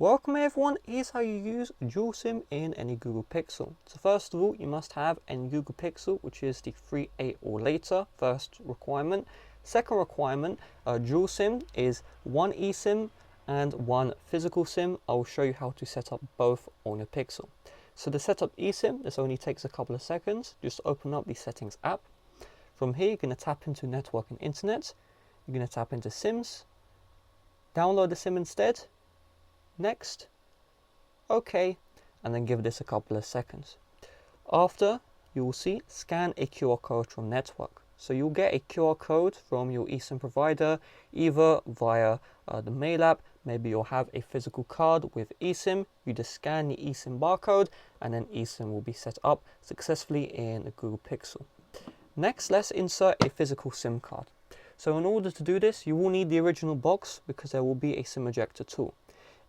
Welcome everyone, here's how you use dual SIM in any Google Pixel. So first of all, you must have a Google Pixel, which is the 3.8 or later, first requirement. Second requirement, dual SIM is one eSIM and one physical SIM. I will show you how to set up both on your Pixel. So to set up eSIM, this only takes a couple of seconds. Just open up the settings app. From here, you're going to tap into network and internet. You're going to tap into SIMs, download the SIM instead. Next, OK, and then give this a couple of seconds. After, you will see scan a QR code from network. So you'll get a QR code from your eSIM provider, either via the mail app. Maybe you'll have a physical card with eSIM. You just scan the eSIM barcode and then eSIM will be set up successfully in the Google Pixel. Next, let's insert a physical SIM card. So in order to do this, you will need the original box because there will be a SIM ejector tool.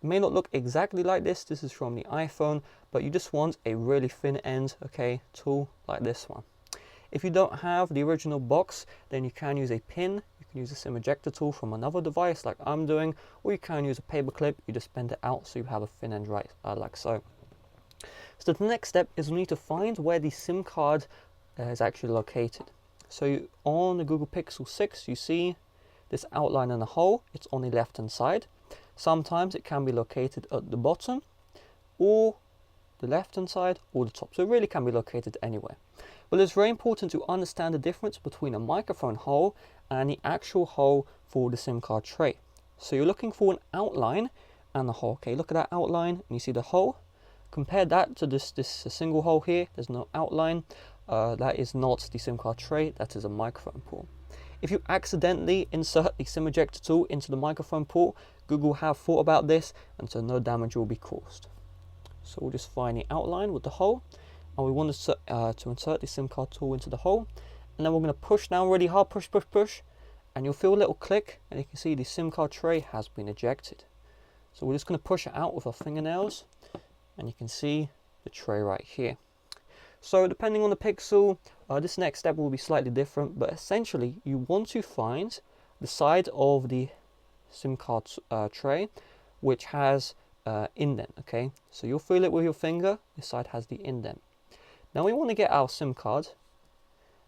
It may not look exactly like this. This is from the iPhone, but you just want a really thin end, tool like this one. If you don't have the original box, then you can use a pin. You can use a SIM ejector tool from another device like I'm doing, or you can use a paper clip. You just bend it out so you have a thin end right like so. So the next step is we need to find where the SIM card is actually located. So on the Google Pixel 6, you see this outline in a hole. It's on the left hand side. Sometimes it can be located at the bottom or the left hand side or the top. So it really can be located anywhere. But it's very important to understand the difference between a microphone hole and the actual hole for the SIM card tray. So you're looking for an outline and the hole. Okay, look at that outline and you see the hole. Compare that to this single hole here. There's no outline. That is not the SIM card tray. That is a microphone port. If you accidentally insert the SIM ejector tool into the microphone port, Google have thought about this, and so no damage will be caused. So we'll just find the outline with the hole, and we want to insert the SIM card tool into the hole, and then we're going to push down really hard, push, and you'll feel a little click, and you can see the SIM card tray has been ejected. So we're just going to push it out with our fingernails, and you can see the tray right here. So depending on the Pixel, this next step will be slightly different, but essentially you want to find the side of the SIM card tray which has indent, okay? So you'll feel it with your finger, this side has the indent. Now we want to get our SIM card,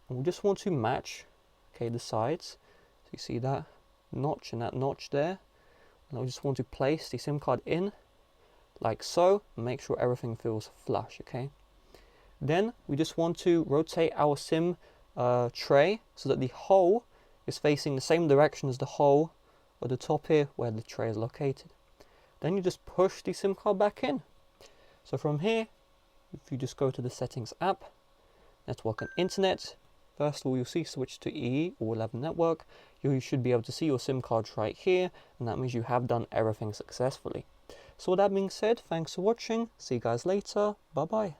and we just want to match, the sides. So you see that notch and that notch there, and I just want to place the SIM card in, like so, and make sure everything feels flush, okay? Then we just want to rotate our SIM tray so that the hole is facing the same direction as the hole at the top here where the tray is located. Then you just push the SIM card back in. So from here, if you just go to the settings app, network and internet, first of all you'll see switch to EE or 11 network. You should be able to see your SIM cards right here, and that means you have done everything successfully. So with that being said, thanks for watching. See you guys later. Bye bye.